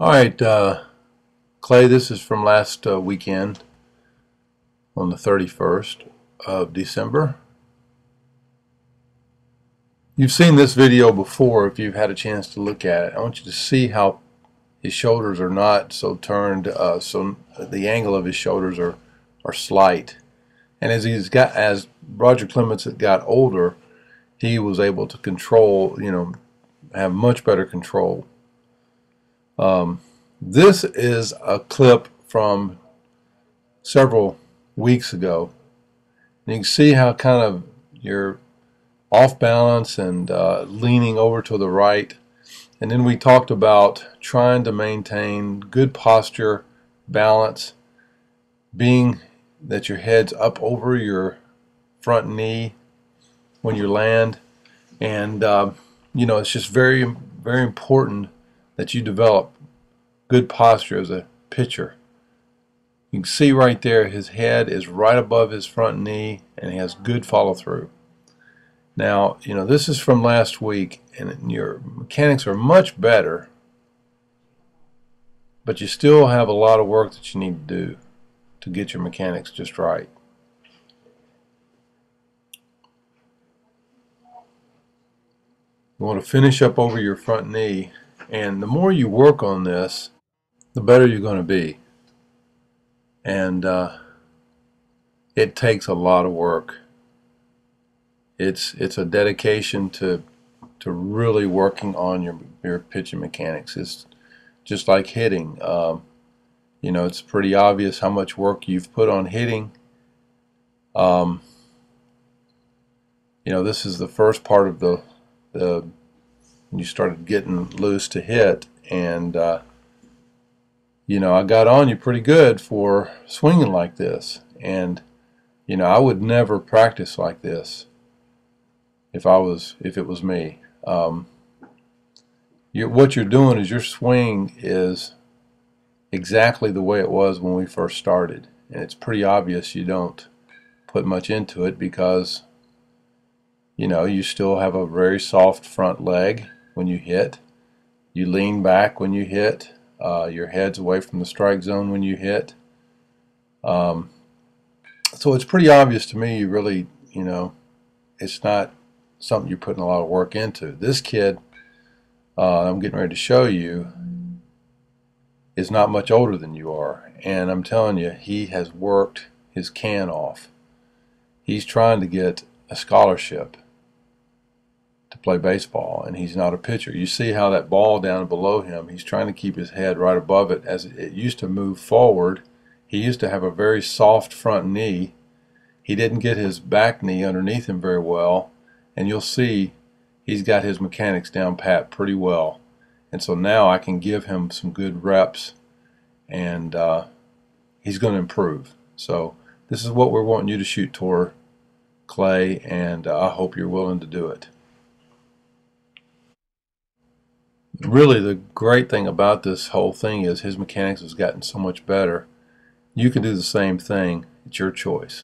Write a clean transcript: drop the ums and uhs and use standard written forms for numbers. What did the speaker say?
All right, Clay, this is from last weekend on the 31st of December. You've seen this video before if you've had a chance to look at it. I want you to see how his shoulders are not so turned, so the angle of his shoulders are slight. And as Roger Clemens got older, he was able to control, have much better control. This is a clip from several weeks ago. And you can see how kind of you're off balance and leaning over to the right. And then we talked about trying to maintain good posture, balance, being that your head's up over your front knee when you land. And, it's just very, very important that you develop good posture as a pitcher. You can see right there his head is right above his front knee and he has good follow through. Now, this is from last week and your mechanics are much better, but you still have a lot of work that you need to do to get your mechanics just right. You want to finish up over your front knee, and the more you work on this, the better you're going to be. And it takes a lot of work. It's a dedication to really working on your pitching mechanics. It's just like hitting. It's pretty obvious how much work you've put on hitting. This is the first part of the when you started getting loose to hit, and I got on you pretty good for swinging like this, and I would never practice like this if it was me. What you're doing is your swing is exactly the way it was when we first started, and it's pretty obvious you don't put much into it because you still have a very soft front leg when you hit. You lean back when you hit. Your head's away from the strike zone when you hit. So it's pretty obvious to me you really, it's not something you're putting a lot of work into. This kid, I'm getting ready to show you, is not much older than you are. And I'm telling you, he has worked his can off. He's trying to get a scholarship to play baseball, and he's not a pitcher. You see how that ball down below him, he's trying to keep his head right above it as it used to move forward. He used to have a very soft front knee. He didn't get his back knee underneath him very well, and you'll see he's got his mechanics down pat pretty well. And so now I can give him some good reps, and he's going to improve. So this is what we're wanting you to shoot toward, Clay, and I hope you're willing to do it. Really, the great thing about this whole thing is his mechanics has gotten so much better. You can do the same thing. It's your choice.